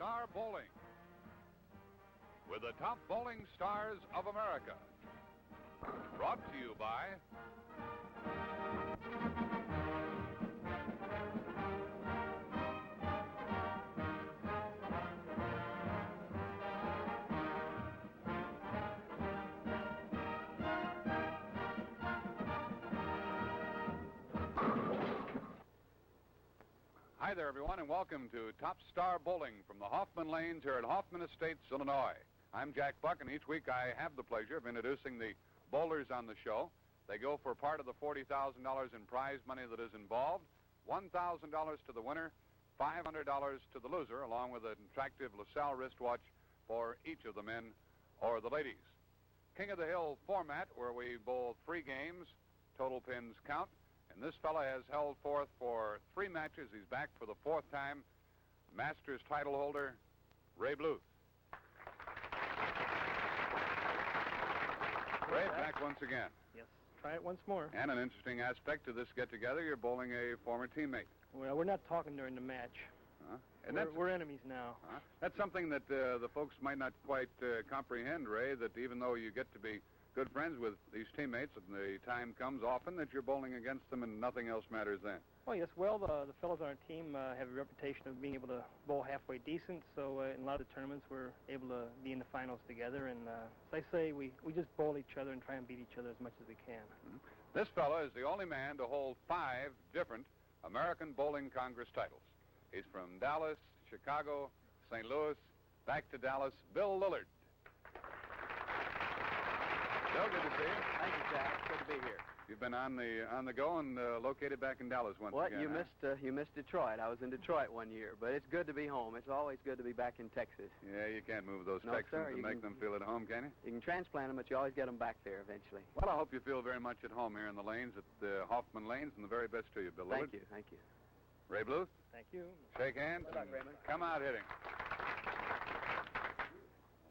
Star Bowling with the top bowling stars of America. Brought to you by Hi there, everyone, and welcome to Top Star Bowling from the Hoffman Lanes here at Hoffman Estates, Illinois. I'm Jack Buck, and each week I have the pleasure of introducing the bowlers on the show. They go for part of the $40,000 in prize money that is involved, $1,000 to the winner, $500 to the loser, along with an attractive LaSalle wristwatch for each of the men or the ladies. King of the Hill format, where we bowl 3 games, total pins count. And this fella has held forth for 3 matches. He's back for the 4th time. Masters title holder, Ray Bluth. Ray, back once again. Yes, try it once more. And an interesting aspect to this get-together, you're bowling a former teammate. Well, we're not talking during the match. And we're enemies now. That's something that the folks might not quite comprehend, Ray, that even though you get to be good friends with these teammates, and the time comes often that you're bowling against them and nothing else matters then. Oh, yes. Well, the fellows on our team have a reputation of being able to bowl halfway decent, so in a lot of the tournaments we're able to be in the finals together, and as I say, we just bowl each other and try and beat each other as much as we can. Mm-hmm. This fellow is the only man to hold 5 different American Bowling Congress titles. He's from Dallas, Chicago, St. Louis, back to Dallas, Bill Lillard. Bill, good to see you. Thank you, Jack. Good to be here. You've been on the go and located back in Dallas once again. You missed Detroit. I was in Detroit one year, but it's good to be home. It's always good to be back in Texas. Yeah, you can't move those No, Texans sir, and you make them feel at home, can you? You can transplant them, but you always get them back there eventually. Well, I hope you feel very much at home here in the lanes at the Hoffman Lanes, and the very best to you, Bill Lillard. Thank you. Ray Bluth, Thank you. shake hands. Good luck, Raymond. Come out hitting.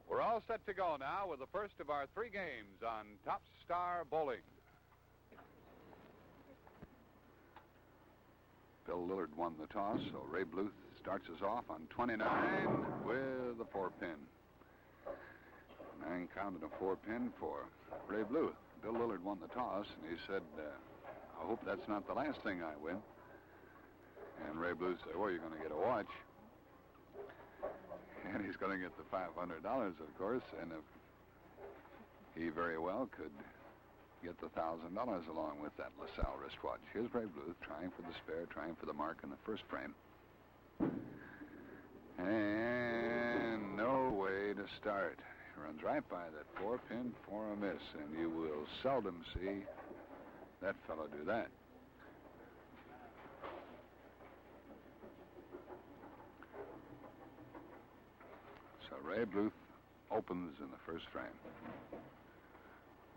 We're all set to go now with the first of our 3 games on Top Star Bowling. Bill Lillard won the toss, so Ray Bluth starts us off on 29 with a 4-pin. 9 counted a 4-pin for Ray Bluth. Bill Lillard won the toss, and he said, I hope that's not the last thing I win. And Ray Bluth said, well, you're going to get a watch. And he's going to get the $500, of course, and if he very well could get the $1,000 along with that LaSalle wristwatch. Here's Ray Bluth trying for the spare, trying for the mark in the first frame. And no way to start. He runs right by that 4-pin for a miss, and you will seldom see that fellow do that. So Ray Bluth opens in the first frame.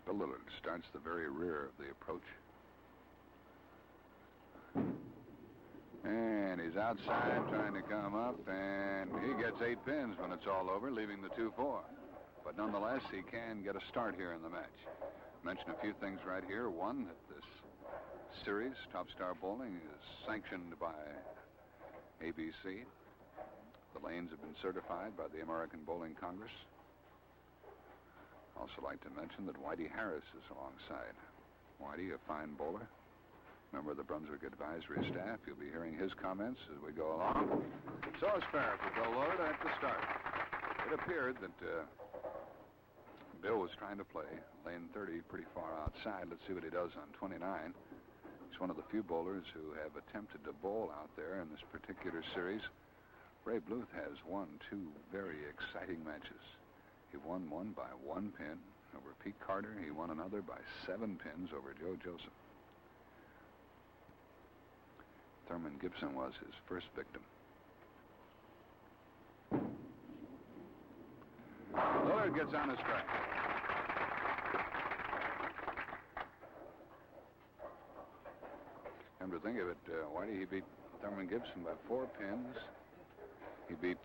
Bill Lillard starts the very rear of the approach. And he's outside trying to come up, and he gets 8 pins when it's all over, leaving the 2-4. But nonetheless, he can get a start here in the match. Mention a few things right here. One, that this series, Top Star Bowling, is sanctioned by ABC. The lanes have been certified by the American Bowling Congress. Also like to mention that Whitey Harris is alongside. Whitey, a fine bowler, member of the Brunswick advisory staff. You'll be hearing his comments as we go along. So it's fair for Bill Lillard at the start. It appeared that Bill was trying to play lane 30 pretty far outside. Let's see what he does on 29. He's one of the few bowlers who have attempted to bowl out there in this particular series. Ray Bluth has won 2 very exciting matches. He won one by 1 pin over Pete Carter. He won another by 7 pins over Joe Joseph. Thurman Gibson was his first victim. Lillard gets on his track. Come to think of it, why did he beat Thurman Gibson by 4 pins? He beat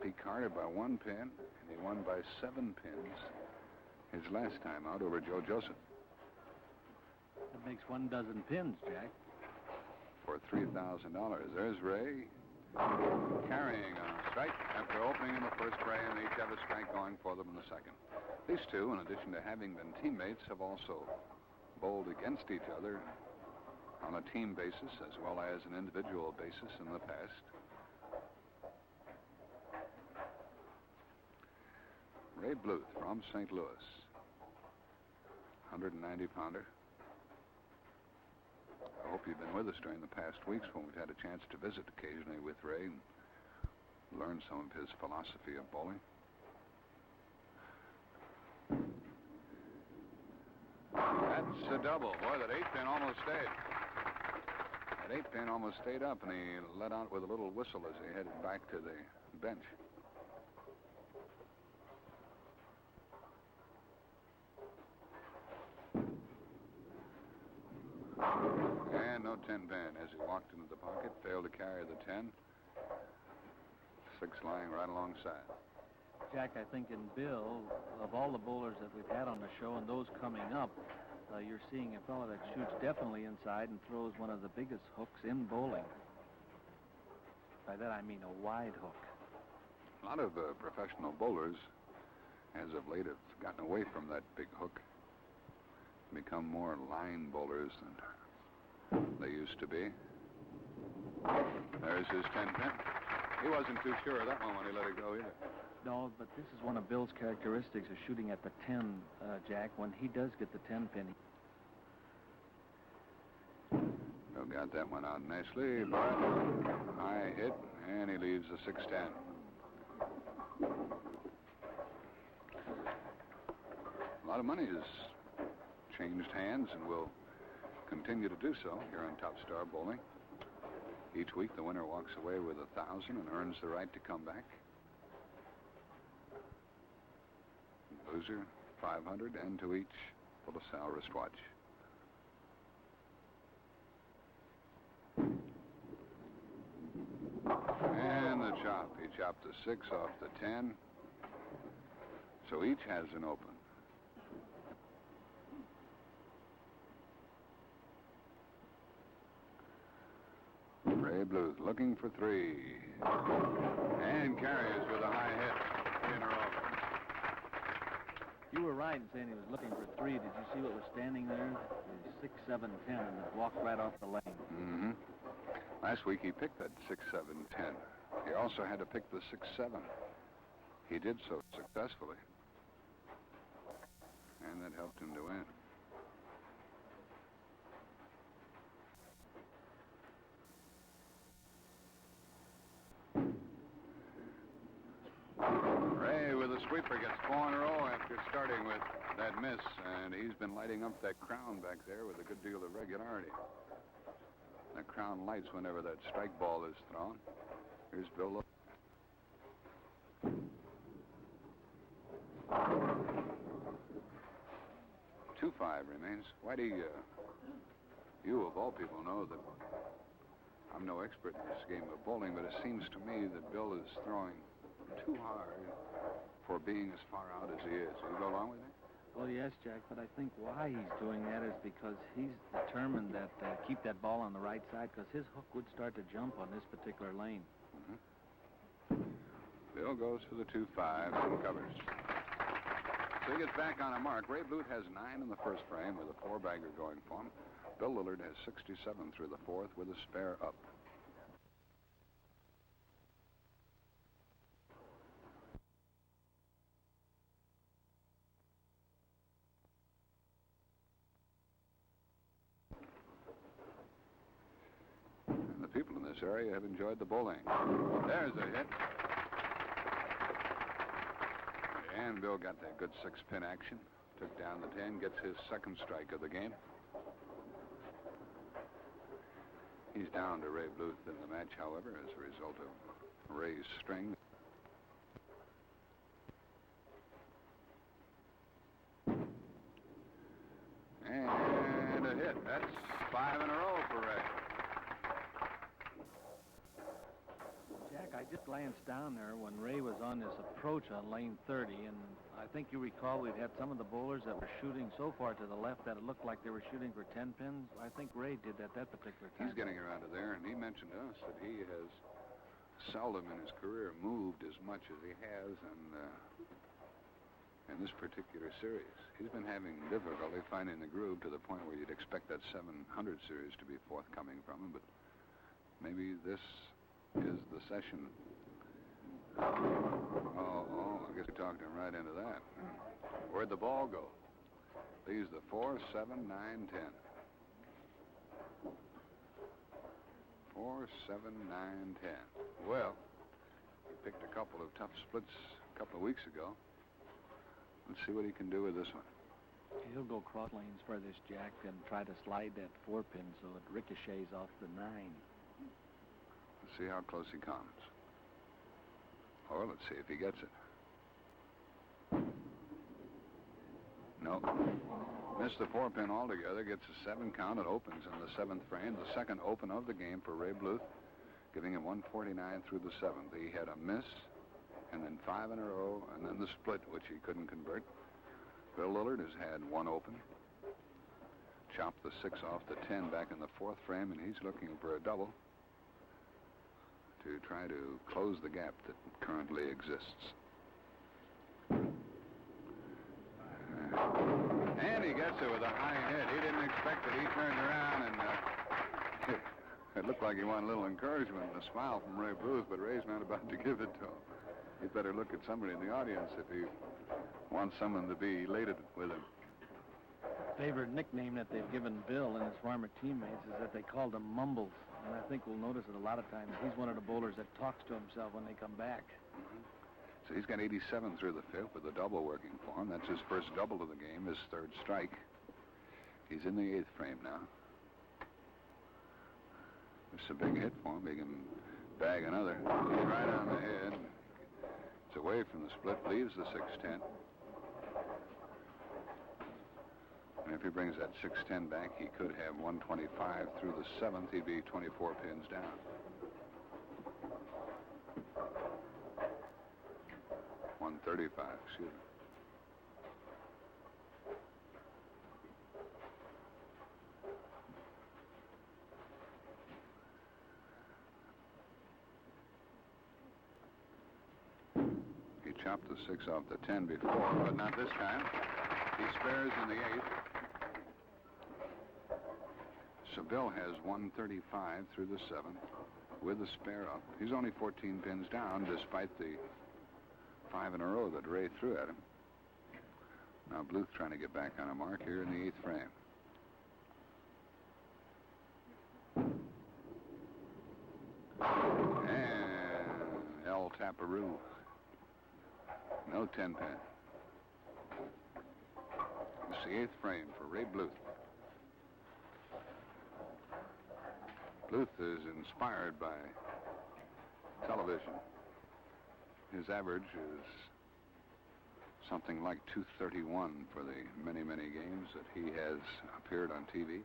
Pete Carter by 1 pin, and he won by 7 pins his last time out over Joe Joseph. That makes 12 pins, Jack. For $3,000. There's Ray. carrying a strike after opening in the first fray, and they each have a strike going for them in the second. These two, in addition to having been teammates, have also bowled against each other on a team basis as well as an individual basis in the past. Ray Bluth from St. Louis, 190-pounder. I hope you've been with us during the past weeks when we've had a chance to visit occasionally with Ray and learn some of his philosophy of bowling. That's a double. Boy, that 8-pin almost stayed. That 8-pin almost stayed up, and he let out with a little whistle as he headed back to the bench. And no 10-pin as he walked into the pocket, failed to carry the 10. 6 lying right alongside. Jack, I think in Bill, of all the bowlers that we've had on the show and those coming up, you're seeing a fellow that shoots definitely inside and throws one of the biggest hooks in bowling. By that I mean a wide hook. A lot of professional bowlers, as of late, have gotten away from that big hook, become more line bowlers than they used to be. There's his 10-pin. He wasn't too sure of that one when he let it go either. No, but this is one of Bill's characteristics of shooting at the 10, Jack. When he does get the 10-pin. Bill got that one out nicely, but high hit, and he leaves the 6-10. A lot of money has changed hands and will continue to do so here on Top Star Bowling. Each week, the winner walks away with $1,000 and earns the right to come back. Loser, $500, and to each, the LaSalle wristwatch. And the chop. He chopped the 6 off the 10. So each has an open. Ray Bluth looking for 3. And carries with a high hit. 3 in a row. You were right in saying he was looking for 3. Did you see what was standing there? 6, 7, 10, and it walked right off the lane. Mm-hmm. Last week he picked that 6, 7, 10. He also had to pick the 6, 7. He did so successfully. And that helped him to win. Ray with a sweeper gets 4 in a row after starting with that miss, and he's been lighting up that crown back there with a good deal of regularity. The crown lights whenever that strike ball is thrown. Here's Bill Lillard. 2-5 remains. Whitey, you of all people know that I'm no expert in this game of bowling, but it seems to me that Bill is throwing too hard for being as far out as he is. You go along with that? Well, yes, Jack, but I think why he's doing that is because he's determined that keep that ball on the right side, because his hook would start to jump on this particular lane. Mm-hmm. Bill goes for the 2-5 and covers. So he gets back on a mark. Ray Bluth has 9 in the first frame with a 4-bagger going for him. Bill Lillard has 67 through the 4th with a spare up. And the people in this area have enjoyed the bowling. There's a hit. And Bill got that good 6-pin action. Took down the 10, gets his second strike of the game. He's down to Ray Bluth in the match, however, as a result of Ray's string. And a hit. That's 5 in a row for Ray. Jack, I just glanced down there when Ray was on this approach on lane 30, and I think you recall we'd had some of the bowlers that were shooting so far to the left that it looked like they were shooting for 10 pins. I think Ray did that particular time. He's getting around to there, and he mentioned to us that he has seldom in his career moved as much as he has in this particular series. He's been having difficulty finding the groove to the point where you'd expect that 700 series to be forthcoming from him, but maybe this is the session. I guess we talked him right into that. Where'd the ball go? Leaves the 4, 7, 9, 10. 4, 7, 9, 10. Well, he picked a couple of tough splits a couple of weeks ago. Let's see what he can do with this one. He'll go cross lanes for this, Jack, and try to slide that 4-pin so it ricochets off the 9. Let's see how close he comes. Or let's see if he gets it. No. Missed the 4-pin altogether. Gets a 7 count. It opens in the 7th frame. The second open of the game for Ray Bluth, giving him 149 through the 7th. He had a miss, and then 5 in a row, and then the split, which he couldn't convert. Bill Lillard has had 1 open. Chopped the 6 off the 10 back in the 4th frame, and he's looking for a double to try to close the gap that currently exists. And he gets it with a high hit. He didn't expect it. He turned around, and it looked like he wanted a little encouragement and a smile from Ray Bluth, but Ray's not about to give it to him. He'd better look at somebody in the audience if he wants someone to be elated with him. Favorite nickname that they've given Bill and his former teammates is that they called him Mumbles. And I think we'll notice it a lot of times. He's one of the bowlers that talks to himself when they come back. So he's got 87 through the 5th with a double working for him. That's his first double of the game, his 3rd strike. He's in the 8th frame now. It's a big hit for him. He can bag another. He's right on the head. It's away from the split, leaves the 610. And if he brings that 610 back, he could have 125 through the 7th. He'd be 24 pins down. $135, excuse me. He chopped the 6 off the 10 before, but not this time. He spares in the 8th. So Bill has 135 through the 7th with the spare up. He's only 14 pins down despite the 5 in a row that Ray threw at him. Now Bluth trying to get back on a mark here in the 8th frame. And El Taparoo. No 10 pin. It's the 8th frame for Ray Bluth. Bluth is inspired by television. His average is something like 231 for the many, many games that he has appeared on TV.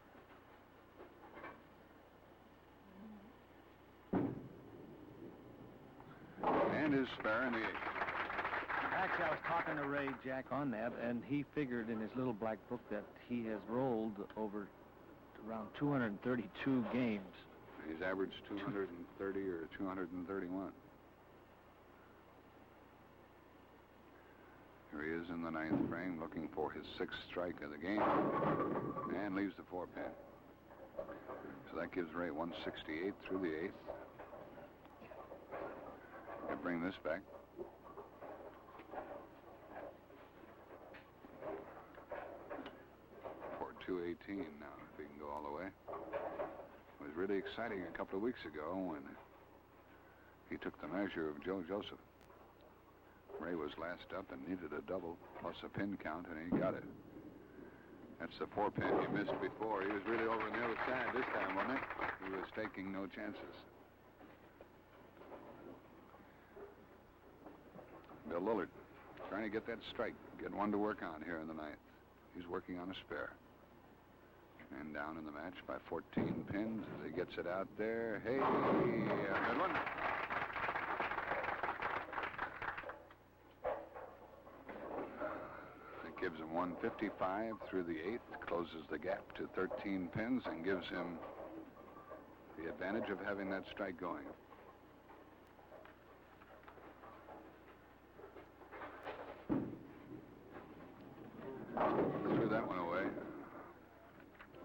And his spare in the 8th. Actually, I was talking to Ray, Jack, on that, and he figured in his little black book that he has rolled over around 232 games. He's averaged 230 or 231. Here he is in the 9th frame looking for his 6th strike of the game and leaves the 4-pin. So that gives Ray 168 through the 8th. He'll bring this back. For 218 now, if he can go all the way. It was really exciting a couple of weeks ago when he took the measure of Joe Joseph. Ray was last up and needed a double plus a pin count, and he got it. That's the 4-pin he missed before. He was really over on the other side this time, wasn't he? He was taking no chances. Bill Lillard trying to get that strike, get one to work on here in the 9th. He's working on a spare. And down in the match by 14 pins as he gets it out there. Hey, a good one. It gives him 155 through the 8th, closes the gap to 13 pins, and gives him the advantage of having that strike going.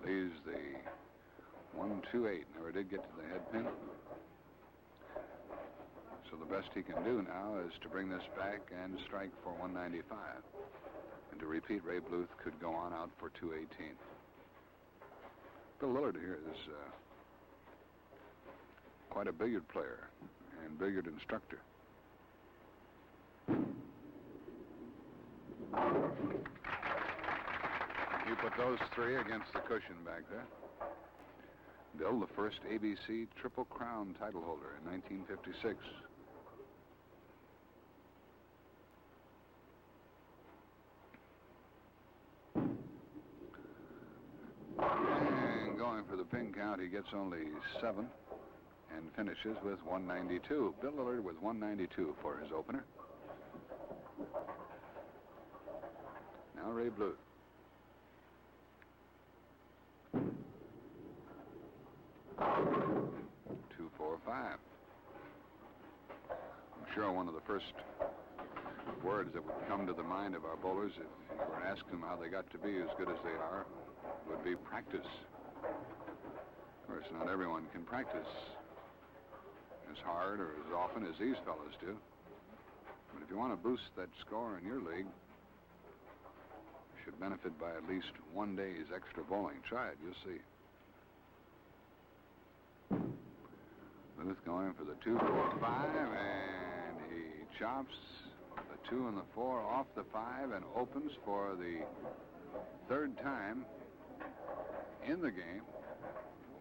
Leaves the 1-2-8. Never did get to the head pin. So the best he can do now is to bring this back and strike for 195. And to repeat, Ray Bluth could go on out for 218. Bill Lillard here is quite a billiard player and billiard instructor. You put those three against the cushion back there. Bill, the first ABC Triple Crown title holder in 1956. And going for the pin count, he gets only 7 and finishes with 192. Bill Lillard with 192 for his opener. Now Ray Bluth. 2-4-5. I'm sure one of the first words that would come to the mind of our bowlers, if you were to ask them how they got to be as good as they are, would be practice. Of course, not everyone can practice as hard or as often as these fellows do. But if you want to boost that score in your league, you should benefit by at least 1 day's extra bowling. Try it, you'll see. Bluth going for the 2-4-5, and he chops the 2 and the 4 off the 5 and opens for the third time in the game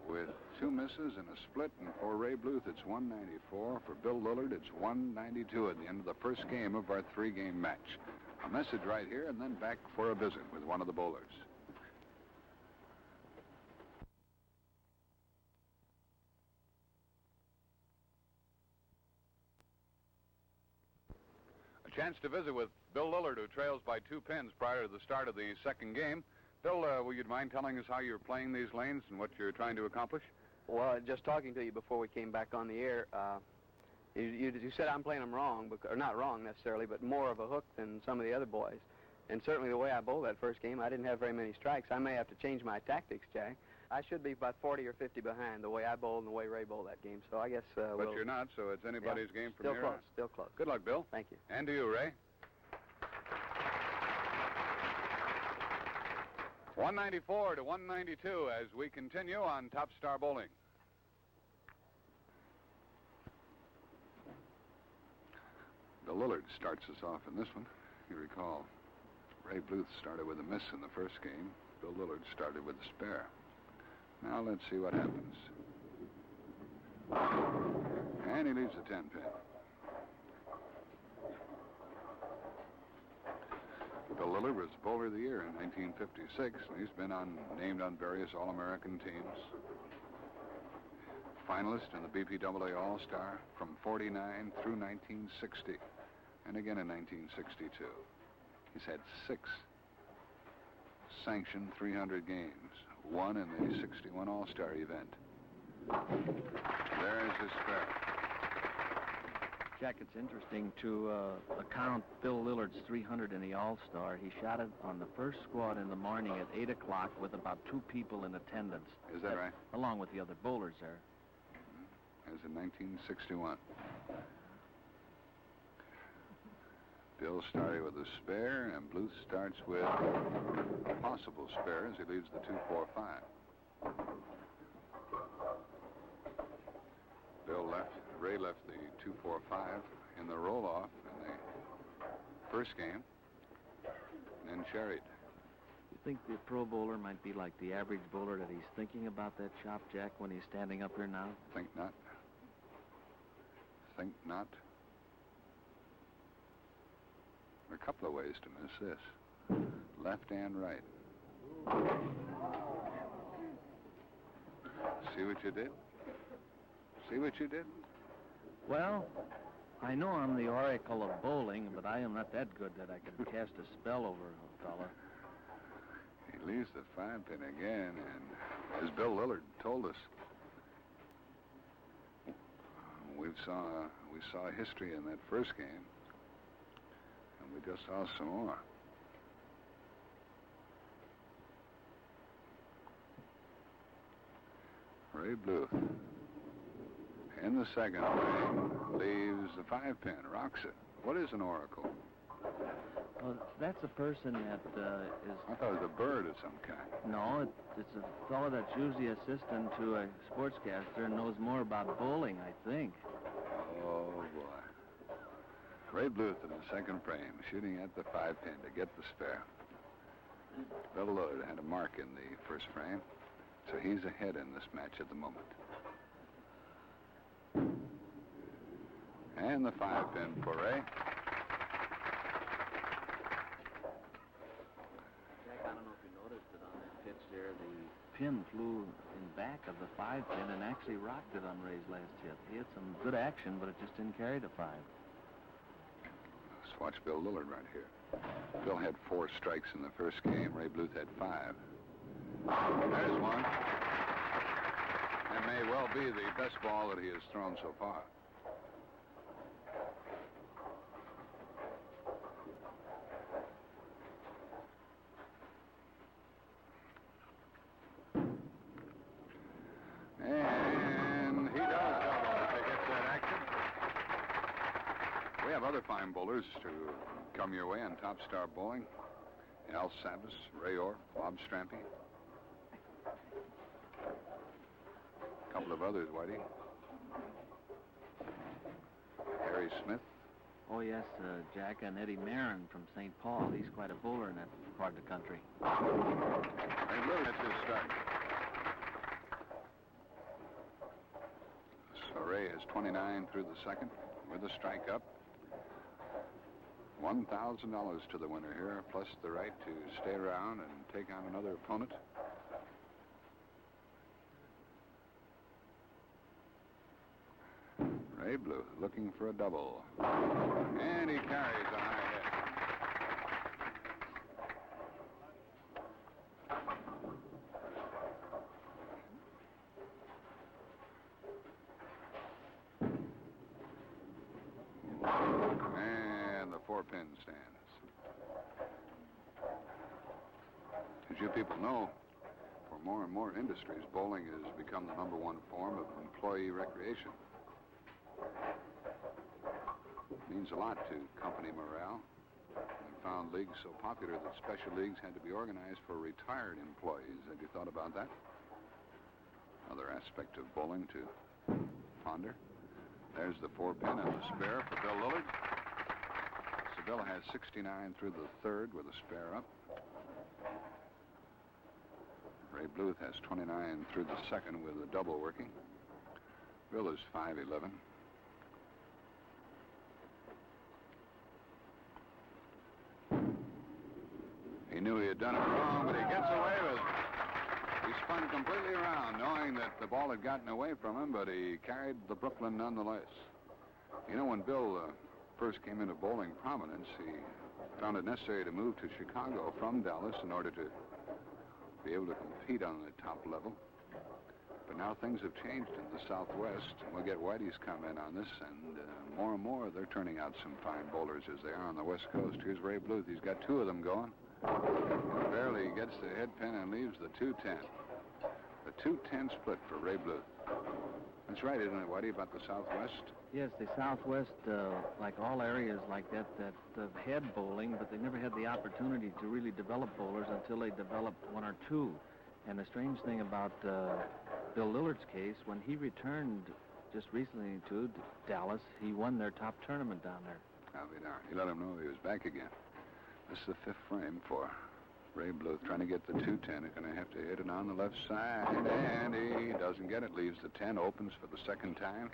with 2 misses and a split. And for Ray Bluth, it's 194. For Bill Lillard, it's 192 at the end of the first game of our 3-game match. A message right here, and then back for a visit with one of the bowlers. A chance to visit with Bill Lillard, who trails by 2 pins prior to the start of the second game. Bill, will you mind telling us how you're playing these lanes and what you're trying to accomplish? Well, just talking to you before we came back on the air, you said I'm playing them wrong, or not wrong necessarily, but more of a hook than some of the other boys. And certainly the way I bowled that first game, I didn't have very many strikes. I may have to change my tactics, Jack. I should be about 40 or 50 behind the way I bowled and the way Ray bowled that game. So I guess But you're not, so it's anybody's game from here on. Still close. Good luck, Bill. Thank you. And to you, Ray. 194 to 192 as we continue on Top Star Bowling. Bill Lillard starts us off in this one. You recall, Ray Bluth started with a miss in the first game. Bill Lillard started with a spare. Now let's see what happens. And he leaves a 10 pin. Bill Lillard was Bowler of the Year in 1956, and he's been named on various All-American teams. Finalist in the BPAA All-Star from 49 through 1960, and again in 1962. He's had 6 sanctioned 300 games, 1 in the 61 All-Star event. There's his spare. Jack, it's interesting to account Bill Lillard's 300 in the All-Star. He shot it on the first squad in the morning at 8 o'clock with about 2 people in attendance. Is that right? Along with the other bowlers there. As in 1961. Bill started with a spare, and Bluth starts with a possible spare as he leaves the 2-4-5. Ray left the 2-4-5 in the roll-off in the first game, and then cherried. You think the pro bowler might be like the average bowler, that he's thinking about that chop, Jack, when he's standing up here now? Think not. Think not. There are a couple of ways to miss this. Left and right. See what you did? See what you did? Well, I know I'm the oracle of bowling, but I am not that good that I can cast a spell over a fella. He leaves the 5 pin again, and as Bill Lillard told us, we saw history in that first game, and we just saw some more. Ray Bluth. In the second frame, leaves the 5-pin, rocks it. What is an oracle? Well, that's a person that is... I thought it was a bird of some kind. No, it's a fellow that's usually assistant to a sportscaster and knows more about bowling, I think. Oh, boy. Ray Bluth in the second frame, shooting at the 5-pin to get the spare. Bill Lillard had a mark in the first frame, so he's ahead in this match at the moment. And the 5-pin for Ray. Jack, I don't know if you noticed it on that pitch there. The pin flew in back of the 5-pin and actually rocked it on Ray's last hit. He had some good action, but it just didn't carry the 5. Let's watch Bill Lillard right here. Bill had 4 strikes in the first game. Ray Bluth had 5. There's one. That may well be the best ball that he has thrown so far. And he does double to get that action. We have other fine bowlers to come your way on Top Star Bowling. Al Savas, Ray Orr, Bob Strampy. A couple of others, Whitey. Harry Smith. Oh, yes, Jack, and Eddie Marin from St. Paul. He's quite a bowler in that part of the country. Ray Bluth at this start. So Ray is 29 through the second with a strike up. $1,000 to the winner here, plus the right to stay around and take on another opponent. Ray Bluth looking for a double. And he carries a high hit. And the 4-pin stands. As you people know, for more and more industries, bowling has become the #1 form of employee recreation. It means a lot to company morale. We found leagues so popular that special leagues had to be organized for retired employees. Have you thought about that? Another aspect of bowling to ponder. There's the 4-pin and the spare for Bill Lillard. Sevilla has 69 through the third with a spare up. Ray Bluth has 29 through the second with a double working. Bill is 5'11". He knew he had done it wrong, but he gets away with it. He spun completely around, knowing that the ball had gotten away from him, but he carried the Brooklyn nonetheless. You know, when Bill first came into bowling prominence, he found it necessary to move to Chicago from Dallas in order to be able to compete on the top level. But now things have changed in the Southwest, and we'll get Whitey's comment on this, and more they're turning out some fine bowlers as they are on the West Coast. Here's Ray Bluth. He's got 2 of them going. He barely gets the head pin and leaves the 2-10. The 2-10 split for Ray Bluth. That's right, isn't it, Whitey, about the Southwest? Yes, the Southwest, like all areas like that had bowling, but they never had the opportunity to really develop bowlers until they developed 1 or 2. And the strange thing about Bill Lillard's case, when he returned just recently to Dallas, he won their top tournament down there. I'll be darned. He let him know he was back again. This is the 5th frame for Ray Bluth trying to get the 2-10. He's going to have to hit it on the left side, and he doesn't get it. Leaves the 10, opens for the second time.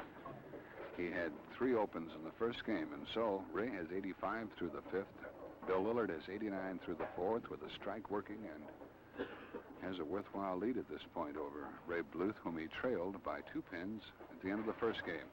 He had 3 opens in the first game, and so Ray has 85 through the 5th. Bill Lillard has 89 through the 4th with a strike working and has a worthwhile lead at this point over Ray Bluth, whom he trailed by 2 pins at the end of the first game.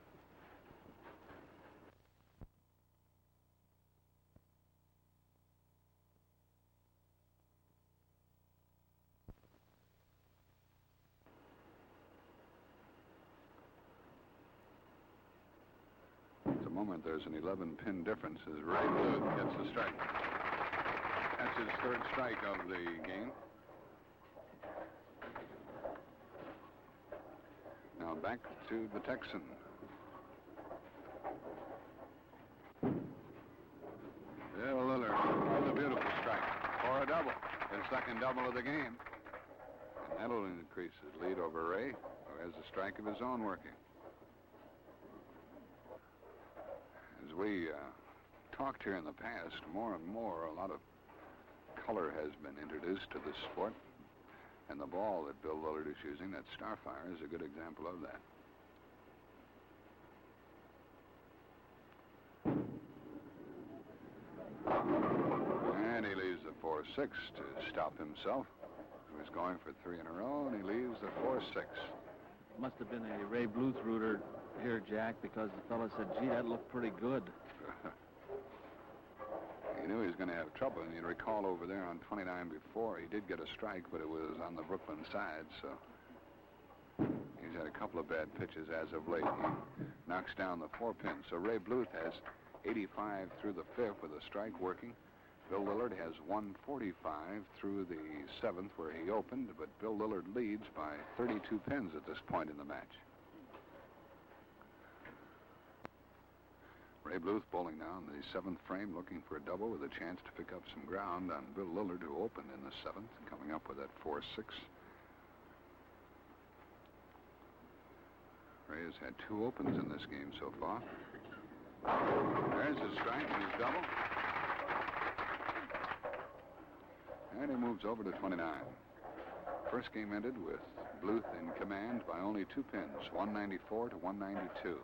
At the moment, there's an 11-pin difference as Ray Bluth gets the strike. That's his 3rd strike of the game. back to the Texan. Bill Lillard with a beautiful strike for a double. His second double of the game. And that'll increase his lead over Ray, who has a strike of his own working. As we talked here in the past, more and more, a lot of color has been introduced to this sport. And the ball that Bill Lillard is using, that Starfire, is a good example of that. And he leaves the 4-6 to stop himself. He was going for 3 in a row, and he leaves the 4-6. Must have been a Ray Bluth rooter here, Jack, because the fellow said, gee, that looked pretty good. He knew he was going to have trouble, and you recall over there on 29 before, he did get a strike, but it was on the Brooklyn side, so he's had a couple of bad pitches as of late. He knocks down the 4-pin, so Ray Bluth has 85 through the 5th with a strike working. Bill Lillard has 145 through the 7th where he opened, but Bill Lillard leads by 32 pins at this point in the match. Ray Bluth bowling now in the 7th frame, looking for a double with a chance to pick up some ground on Bill Lillard, who opened in the 7th, coming up with that 4-6. Ray has had 2 opens in this game so far. There's his strike and his double. And he moves over to 29. First game ended with Bluth in command by only 2 pins, 194 to 192.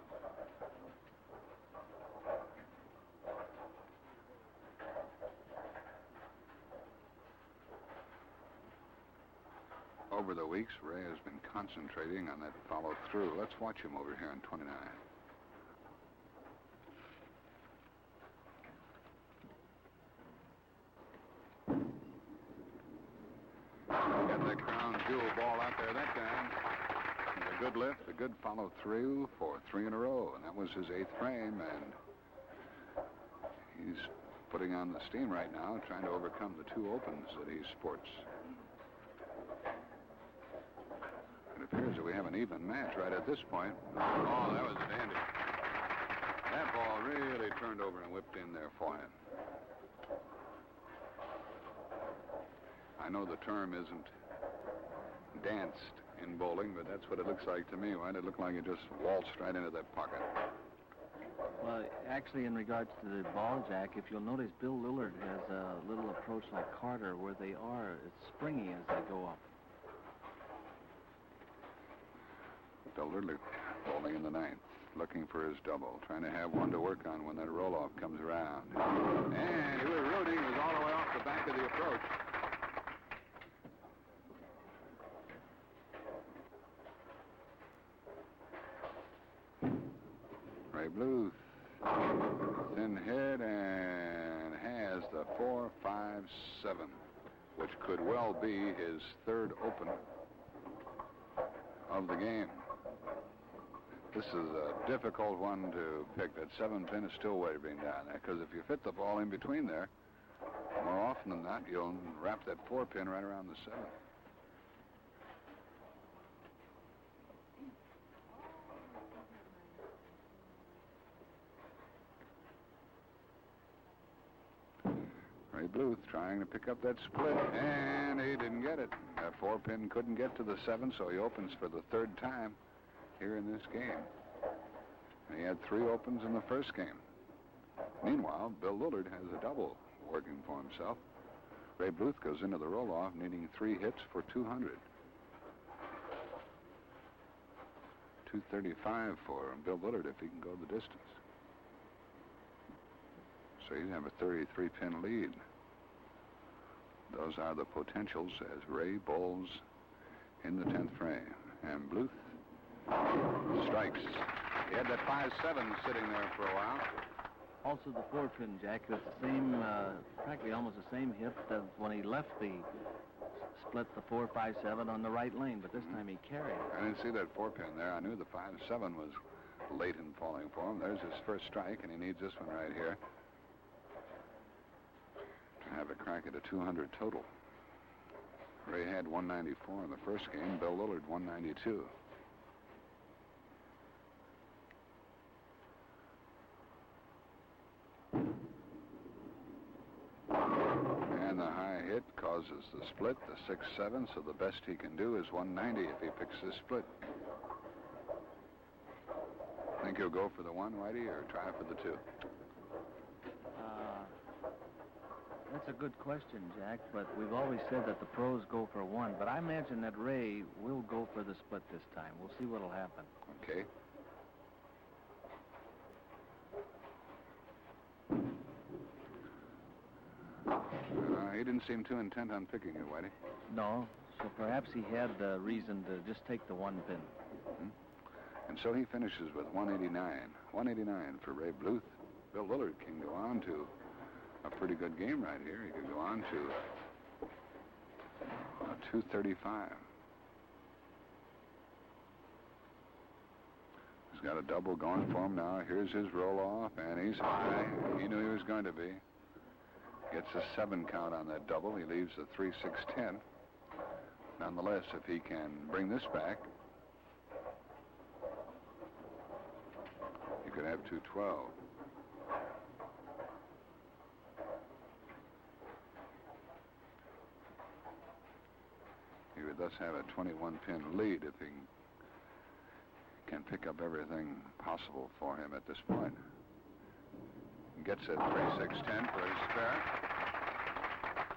Over the weeks, Ray has been concentrating on that follow-through. Let's watch him over here on 29. Got that crown jewel ball out there that time. A good lift, a good follow-through for 3 in a row, and that was his 8th frame, and he's putting on the steam right now, trying to overcome the 2 opens that he sports. It appears that we have an even match right at this point. Oh, that was a dandy. That ball really turned over and whipped in there for him. I know the term isn't danced in bowling, but that's what it looks like to me. Why did it look like it just waltzed right into that pocket? Well, actually, in regards to the ball, Jack, if you'll notice, Bill Lillard has a little approach like Carter, where they are springy as they go up. Bill Lillard bowling in the 9th, looking for his double, trying to have one to work on when that roll-off comes around. And he was rooting. He was all the way off the back of the approach. Ray Bluth, thin hit, and has the 4-5-7, which could well be his 3rd open of the game. This is a difficult one to pick. That 7-pin is still wavering down there, because if you fit the ball in between there, more often than not, you'll wrap that 4-pin right around the 7. Ray Bluth trying to pick up that split, and he didn't get it. That 4-pin couldn't get to the 7, so he opens for the 3rd time here in this game. And he had 3 opens in the first game. Meanwhile, Bill Lillard has a double working for himself. Ray Bluth goes into the roll-off needing 3 hits for 200. 235 for Bill Lillard if he can go the distance. So he'd have a 33-pin lead. Those are the potentials as Ray bowls in the 10th frame. And Bluth strikes. He had that 5-7 sitting there for a while. Also, the 4-pin, Jack, is the same, practically almost the same hit as when he left the split, the 4-5-7 on the right lane, but this time he carried. I didn't see that 4-pin there. I knew the 5-7 was late in falling for him. There's his first strike, and he needs this one right here to have a crack at a 200 total. Ray had 194 in the first game. Bill Lillard 192. causes the split, the 6-7, so the best he can do is 190 if he picks this split. Think he'll go for the 1, Whitey, or try for the 2? That's a good question, Jack, but we've always said that the pros go for 1, but I imagine that Ray will go for the split this time. We'll see what'll happen. Okay. He didn't seem too intent on picking it, Whitey. No, so perhaps he had the reason to just take the 1 pin. And so he finishes with 189. 189 for Ray Bluth. Bill Lillard can go on to a pretty good game right here. He could go on to a 235. He's got a double going for him now. Here's his roll-off, and he's high. He knew he was going to be. Gets a 7 count on that double. He leaves a 3-6-10. Nonetheless, if he can bring this back, he could have 212. He would thus have a 21-pin lead if he can pick up everything possible for him at this point. He gets a 3-6-10 for his spare,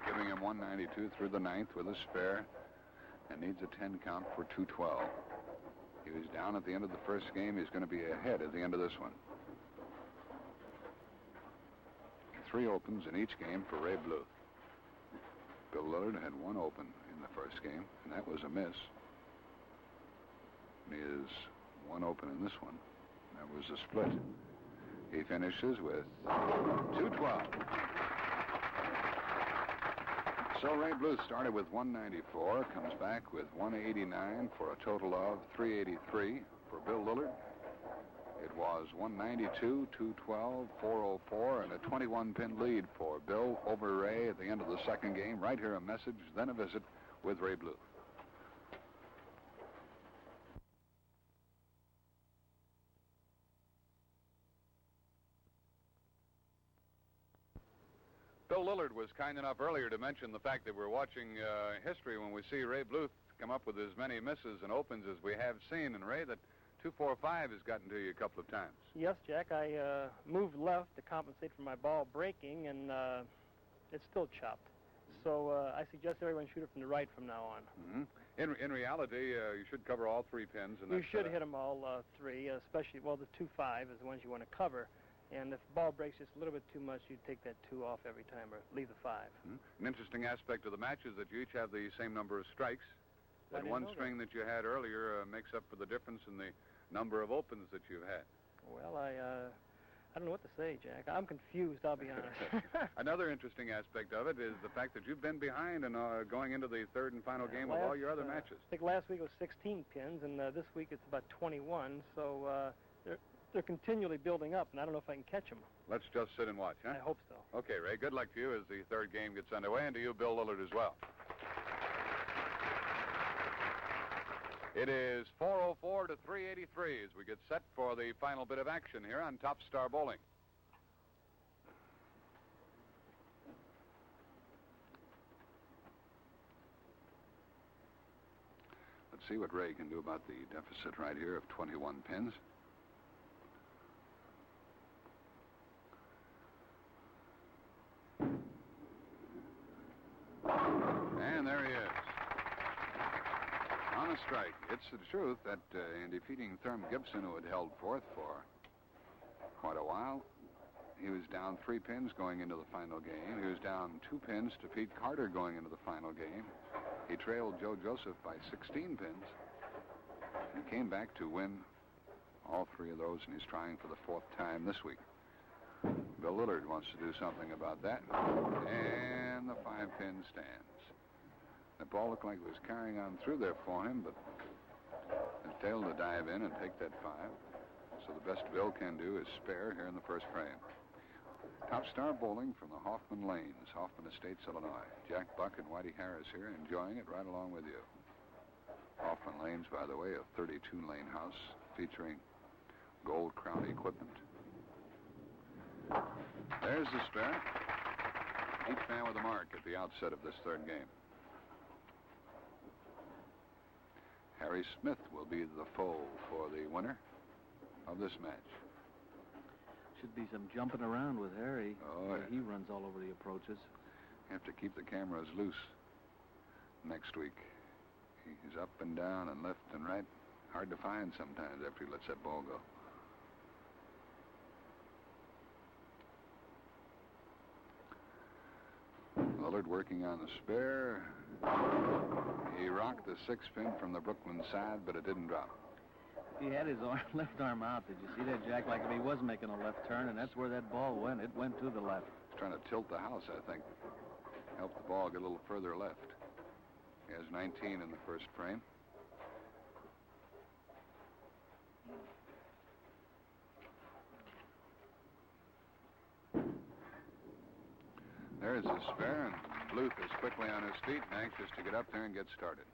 giving him 192 through the 9th with a spare, and needs a 10 count for 212. He was down at the end of the first game. He's going to be ahead at the end of this one. 3 opens in each game for Ray Bluth. Bill Lillard had 1 open in the first game, and that was a miss. And he is 1 open in this one. That was a split. He finishes with 212. So Ray Bluth started with 194, comes back with 189 for a total of 383 for Bill Lillard. It was 192, 212, 404, and a 21-pin lead for Bill over Ray at the end of the second game. Right here, a message, then a visit with Ray Bluth. Bill Lillard was kind enough earlier to mention the fact that we're watching history when we see Ray Bluth come up with as many misses and opens as we have seen. And Ray, that 245 has gotten to you a couple of times. Yes, Jack. I moved left to compensate for my ball breaking, and it's still chopped. So I suggest everyone shoot it from the right from now on. In reality, you should cover all 3 pins. And you should hit them all 3, especially, well, the 2-5 is the ones you want to cover. And if the ball breaks just a little bit too much, you take that 2 off every time or leave the 5. An interesting aspect of the match is that you each have the same number of strikes. That 1 string that you had earlier makes up for the difference in the number of opens that you've had. Well, I don't know what to say, Jack. I'm confused, I'll be honest. Another interesting aspect of it is the fact that you've been behind and going into the 3rd and final game of all your other matches. I think last week was 16 pins, and this week it's about 21, so they're continually building up, and I don't know if I can catch them. Let's just sit and watch, huh? I hope so. Okay, Ray, good luck to you as the 3rd game gets underway, and to you, Bill Lillard, as well. It is 404 to 383 as we get set for the final bit of action here on Top Star Bowling. Let's see what Ray can do about the deficit right here of 21 pins. And there he is. On a strike. It's the truth that in defeating Thurm Gibson, who had held 4th for quite a while, he was down 3 pins going into the final game. He was down 2 pins to Pete Carter going into the final game. He trailed Joe Joseph by 16 pins. He came back to win all 3 of those, and he's trying for the 4th time this week. Bill Lillard wants to do something about that. And the 5-pin stands. The ball looked like it was carrying on through there for him, but it failed to dive in and take that 5. So the best Bill can do is spare here in the first frame. Top Star Bowling from the Hoffman Lanes, Hoffman Estates, Illinois. Jack Buck and Whitey Harris here, enjoying it right along with you. Hoffman Lanes, by the way, a 32-lane house featuring gold crown equipment. There's the spare. Each man with a mark at the outset of this third game. Harry Smith will be the foe for the winner of this match. Should be some jumping around with Harry. Oh, yeah. He runs all over the approaches. Have to keep the cameras loose next week. He's up and down and left and right. Hard to find sometimes after he lets that ball go. Lillard working on the spare. He rocked the 6-pin from the Brooklyn side, but it didn't drop. He had his left arm out. Did you see that, Jack? Like he was making a left turn, and that's where that ball went. It went to the left. He's trying to tilt the house, I think. Help the ball get a little further left. He has 19 in the first frame. There's his spare, and Bluth is quickly on his feet and anxious to get up there and get started.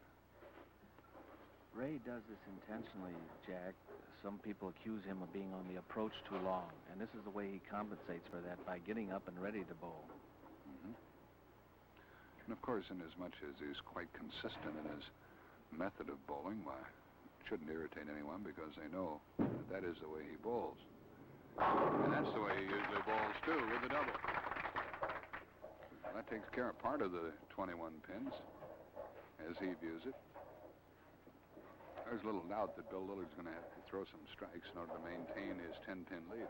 Ray does this intentionally, Jack. Some people accuse him of being on the approach too long, and this is the way he compensates for that, by getting up and ready to bowl. Mm-hmm. And of course, in as much as he's quite consistent in his method of bowling, why, it shouldn't irritate anyone because they know that is the way he bowls. And that's the way he usually bowls, too, with the double. That takes care of part of the 21 pins, as he views it. There's little doubt that Bill Lillard's going to have to throw some strikes in order to maintain his 10-pin lead.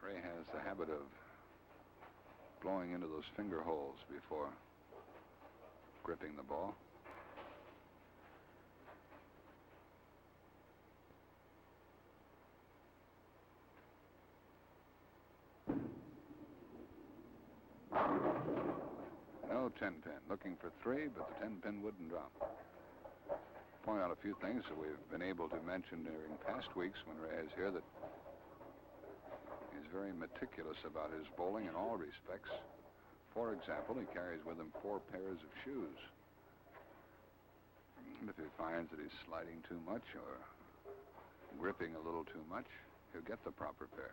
Ray has the habit of blowing into those finger holes before gripping the ball. No 10-pin. Looking for 3, but the 10-pin wouldn't drop. Point out a few things that we've been able to mention during past weeks when Ray is here, that he's very meticulous about his bowling in all respects. For example, he carries with him 4 pairs of shoes. And if he finds that he's sliding too much or gripping a little too much, he'll get the proper pair.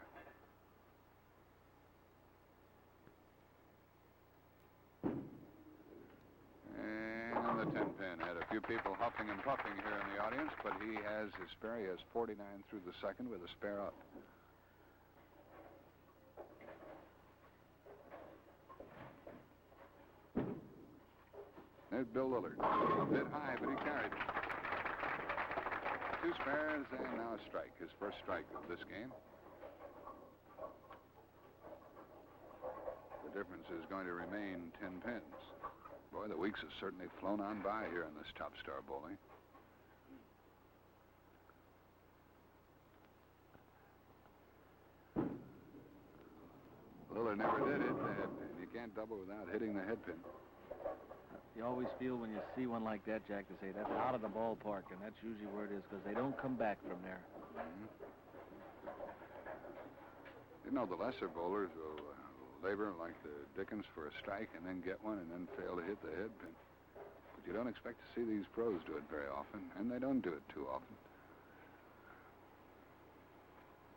And the 10-pin had a few people huffing and puffing here in the audience, but he has his spare. He has 49 through the second with a spare up. There's Bill Lillard. A bit high, but he carried it. 2 spares and now a strike. His first strike of this game. The difference is going to remain 10 pins. Boy, the weeks have certainly flown on by here in this top star bowling. Lillard never did hit the head pin. You can't double without hitting the head pin. You always feel when you see one like that, Jack, to say that's out of the ballpark, and that's usually where it is, because they don't come back from there. Mm-hmm. You know, the lesser bowlers will labor like the Dickens for a strike and then get one and then fail to hit the head pin. But you don't expect to see these pros do it very often, and they don't do it too often.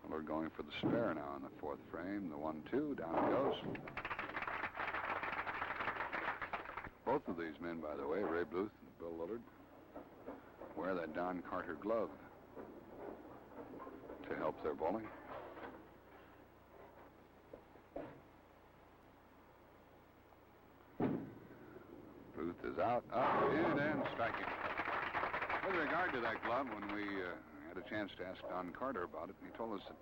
Well, we're going for the spare now in the 4th frame. The 1-2, down it goes. Both of these men, by the way, Ray Bluth and Bill Lillard, wear that Don Carter glove to help their bowling. Bluth is out, up, in, and striking. With regard to that glove, when we had a chance to ask Don Carter about it, he told us that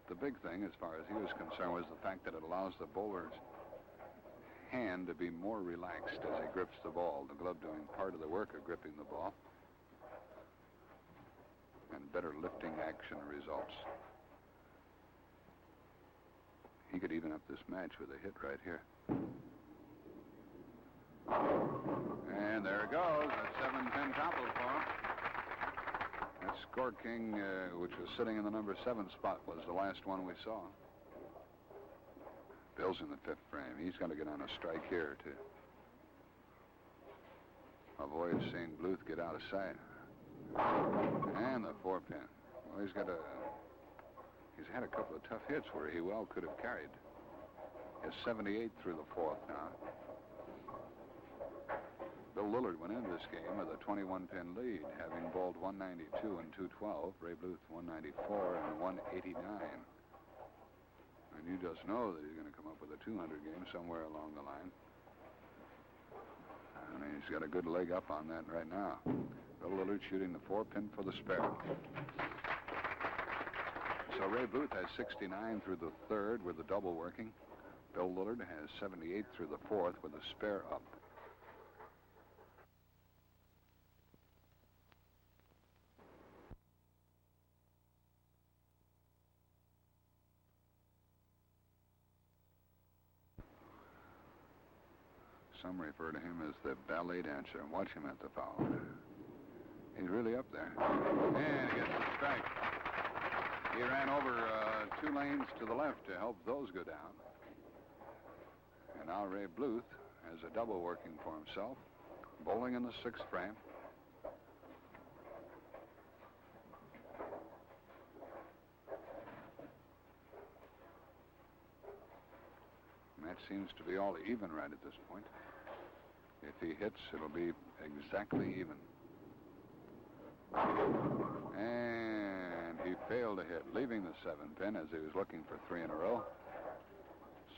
the big thing, as far as he was concerned, was the fact that it allows the bowler's hand to be more relaxed as he grips the ball, the glove doing part of the work of gripping the ball, and better lifting action results. He could even up this match with a hit right here. And there it goes, a 7-pin topple for him. That Score King, which was sitting in the number 7 spot, was the last one we saw. Bill's in the 5th frame. He's going to get on a strike here to avoid seeing Bluth get out of sight. And the 4-pin. Well, he's got a He's had a couple of tough hits where he well could have carried. He's 78 through the fourth now. Bill Lillard went into this game with a 21-pin lead, having bowled 192 and 212. Ray Bluth 194 and 189. And you just know that he's going to come up with a 200 game somewhere along the line. And he's got a good leg up on that right now. Bill Lillard shooting the 4-pin for the spare. So Ray Bluth has 69 through the third with the double working. Bill Lillard has 78 through the fourth with a spare up. Some refer to him as the ballet dancer. Watch him at the foul. He's really up there. And he gets a strike. He ran over 2 lanes to the left to help those go down. And now Ray Bluth has a double working for himself, bowling in the 6th frame. And that seems to be all even right at this point. If he hits, it'll be exactly even. And he failed to hit, leaving the 7-pin as he was looking for 3 in a row.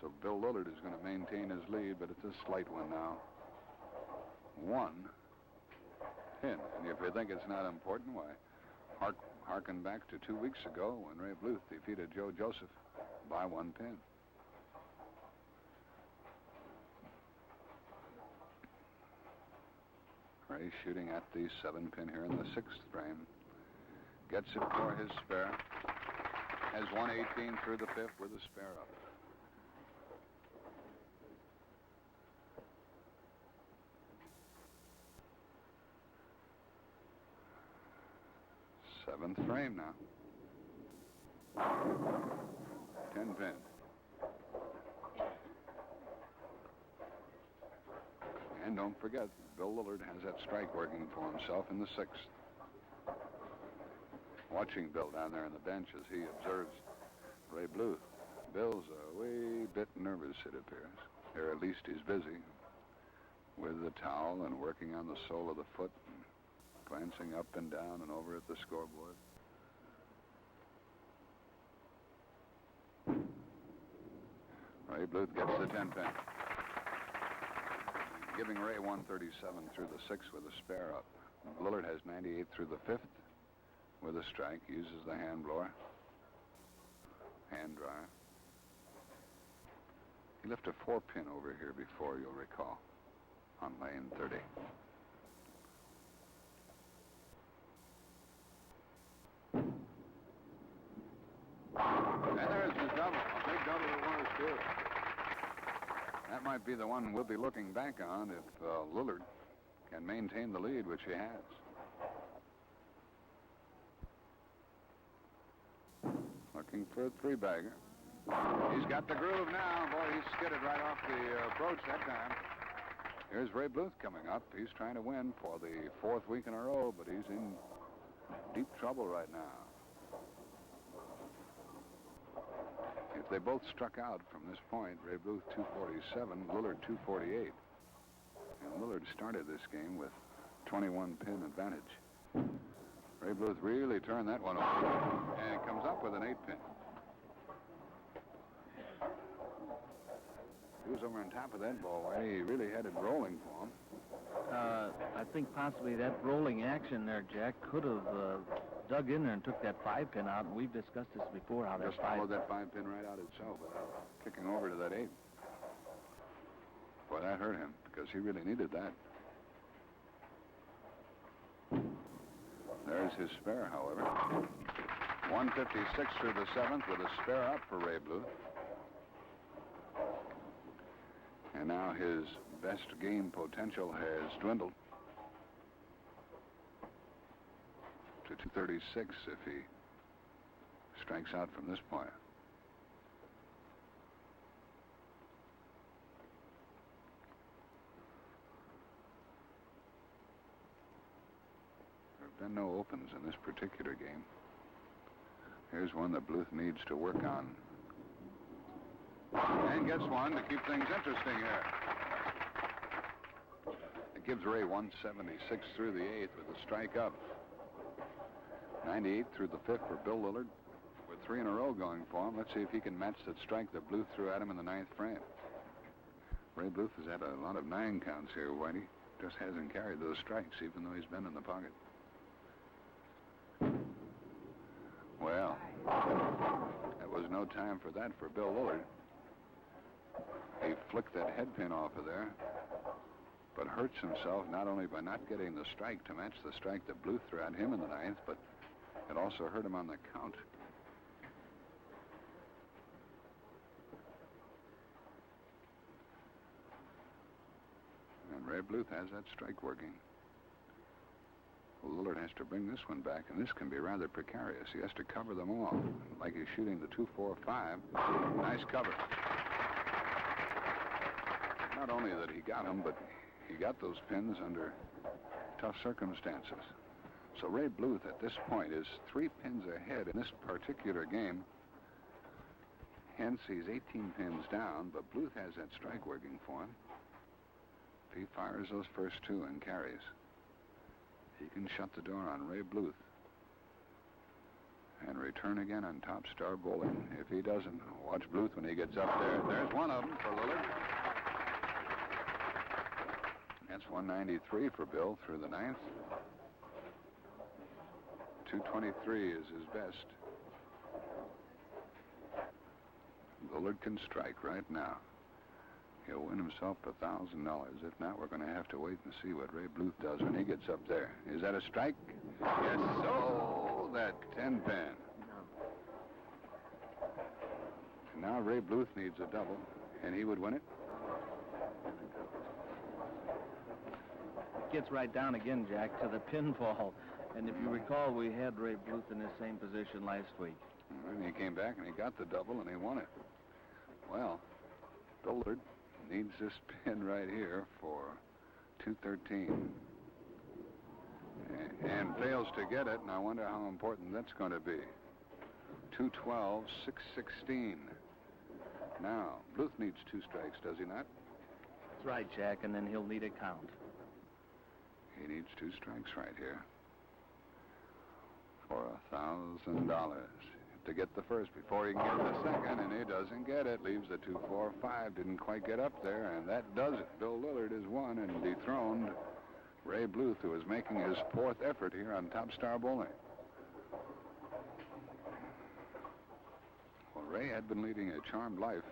So Bill Lillard is going to maintain his lead, but it's a slight one now. 1 pin. And if you think it's not important, why, harken back to 2 weeks ago when Ray Bluth defeated Joe Joseph by 1 pin. Ray shooting at the 7-pin here in the 6th frame. Gets it for his spare. Has 118 through the 5th with a spare up. Seventh frame now. 10-pin. And don't forget, Bill Lillard has that strike working for himself in the 6th. Watching Bill down there on the bench as he observes Ray Bluth. Bill's a wee bit nervous, it appears. Or at least he's busy with the towel and working on the sole of the foot, and glancing up and down and over at the scoreboard. Ray Bluth gets the 10-pin. Giving Ray 137 through the 6th with a spare up. Lillard has 98 through the 5th with a strike. Uses the hand blower. Hand dryer. He left a 4-pin over here before, you'll recall, on lane 30. And there's his double. A big double it was, too. That might be the one we'll be looking back on if Lillard can maintain the lead, which he has. Looking for a 3-bagger. He's got the groove now. Boy, he skidded right off the approach that time. Here's Ray Bluth coming up. He's trying to win for the 4th week in a row, but he's in deep trouble right now. If they both struck out from this point, Ray Bluth 247, Lillard 248. And Lillard started this game with 21-pin advantage. Ray Bluth really turned that one over and comes up with an 8-pin. He was over on top of that ball. He really had it rolling for him. I think possibly that rolling action there, Jack, could have dug in there and took that 5-pin out, and we've discussed this before, how Just followed that 5-pin right out itself without kicking over to that 8. Boy, that hurt him because he really needed that. There's his spare, however. 156 through the 7th with a spare up for Ray Bluth. And now his best game potential has dwindled to 236 if he strikes out from this point. There have been no opens in this particular game. Here's one that Bluth needs to work on. And gets one to keep things interesting here. It gives Ray 176 through the eighth with a strike up. 98 through the fifth for Bill Lillard. With 3 in a row going for him, let's see if he can match that strike that Bluth threw at him in the ninth frame. Ray Bluth has had a lot of 9 counts here, Whitey. Just hasn't carried those strikes, even though he's been in the pocket. Well, that was no time for that for Bill Lillard. He flicked that head pin off of there, but hurts himself not only by not getting the strike to match the strike that Bluth threw at him in the ninth, but it also hurt him on the count. And Ray Bluth has that strike working. Well, Lillard has to bring this one back, and this can be rather precarious. He has to cover them all, like he's shooting the 2-4-5. Nice cover. Not only that he got them, but he got those pins under tough circumstances. So Ray Bluth at this point is 3 pins ahead in this particular game. Hence, he's 18 pins down, but Bluth has that strike working for him. If he fires those first 2 and carries, he can shut the door on Ray Bluth and return again on top star bowling. If he doesn't, watch Bluth when he gets up there. There's one of them for Lillard. That's 193 for Bill through the ninth. 223 is his best. Lillard can strike right now. He'll win himself $1,000. If not, we're going to have to wait and see what Ray Bluth does when he gets up there. Is that a strike? Yes, so that 10 pin. And now Ray Bluth needs a double, and he would win it. Gets right down again, Jack, to the pinfall. And if you recall, we had Ray Bluth in the same position last week. And he came back and he got the double and he won it. Well, Bill Lillard needs this pin right here for 213. And fails to get it, and I wonder how important that's going to be. 212, 616. Now, Bluth needs 2 strikes, does he not? That's right, Jack, and then he'll need a count. He needs 2 strikes right here for $1,000 to get the first before he can get the second, and he doesn't get it. Leaves the 2-4-5. Didn't quite get up there, and that does it. Bill Lillard is won and dethroned Ray Bluth, who is making his 4th effort here on Top Star Bowling. Well, Ray had been leading a charmed life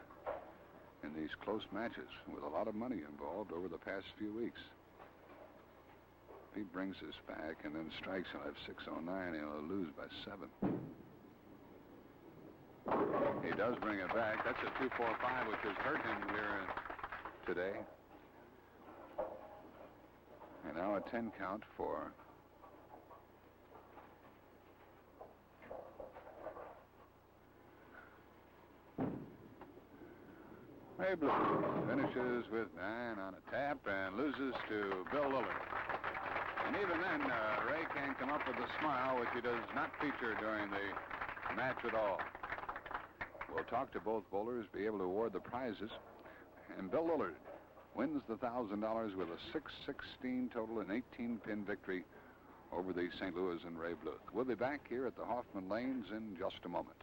in these close matches with a lot of money involved over the past few weeks. If he brings this back and then strikes, he'll have 609. He'll lose by 7. He does bring it back. That's a 2-4-5, which has hurt him here today. And now a 10 count for Ray Bluth. Finishes with 9 on a tap and loses to Bill Lillard. And even then, Ray can't come up with a smile, which he does not feature during the match at all. We'll talk to both bowlers, be able to award the prizes. And Bill Lillard wins the $1,000 with a 616 total and 18-pin victory over the St. Louis and Ray Bluth. We'll be back here at the Hoffman Lanes in just a moment.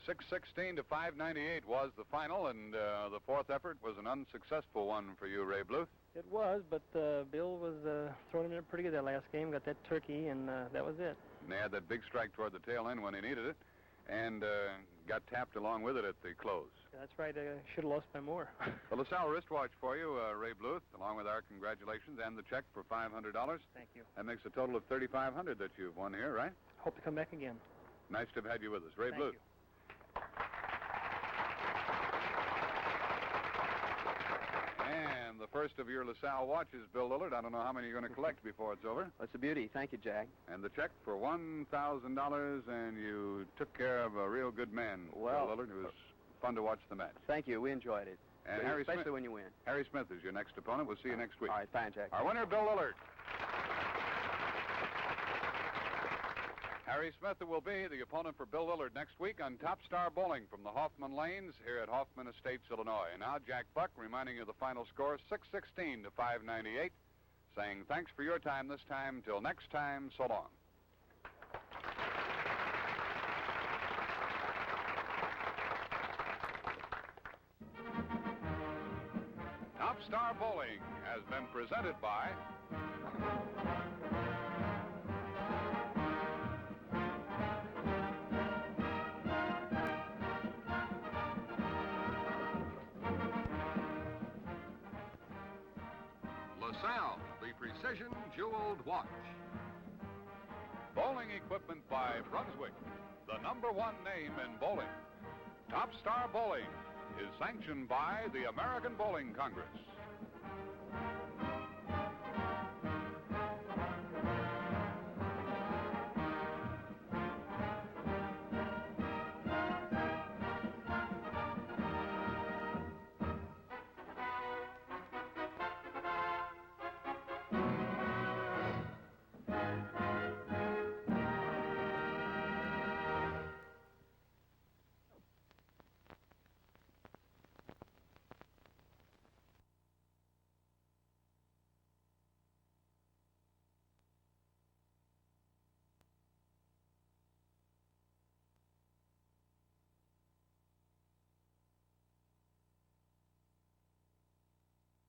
616 to 598 was the final, and the 4th effort was an unsuccessful one for you, Ray Bluth. It was, but Bill was throwing him in pretty good that last game. Got that turkey, and that was it. And they had that big strike toward the tail end when he needed it, and got tapped along with it at the close. That's right. Should have lost by more. The LaSalle wristwatch for you, Ray Bluth, along with our congratulations and the check for $500. Thank you. That makes a total of $3,500 that you've won here, right? Hope to come back again. Nice to have had you with us. Ray Thank Bluth. you. And the first of your LaSalle watches, Bill Lillard. I don't know how many you're going to collect before it's over. That's a beauty. Thank you, Jack. And the check for $1,000, and you took care of a real good man, Well, Bill Lillard. It was fun to watch the match. Thank you. We enjoyed it. And Harry Especially Smith. when you win. Harry Smith is your next opponent. We'll see you next week. All right, fine, Jack. Our winner, Bill Lillard. Harry Smith will be the opponent for Bill Lillard next week on Top Star Bowling from the Hoffman Lanes here at Hoffman Estates, Illinois. Now, Jack Buck reminding you of the final score, 616 to 598, saying thanks for your time this time. Till next time, so long. Top Star Bowling has been presented by LaSalle, the precision jeweled watch. Bowling equipment by Brunswick, the #1 name in bowling. Top Star Bowling is sanctioned by the American Bowling Congress.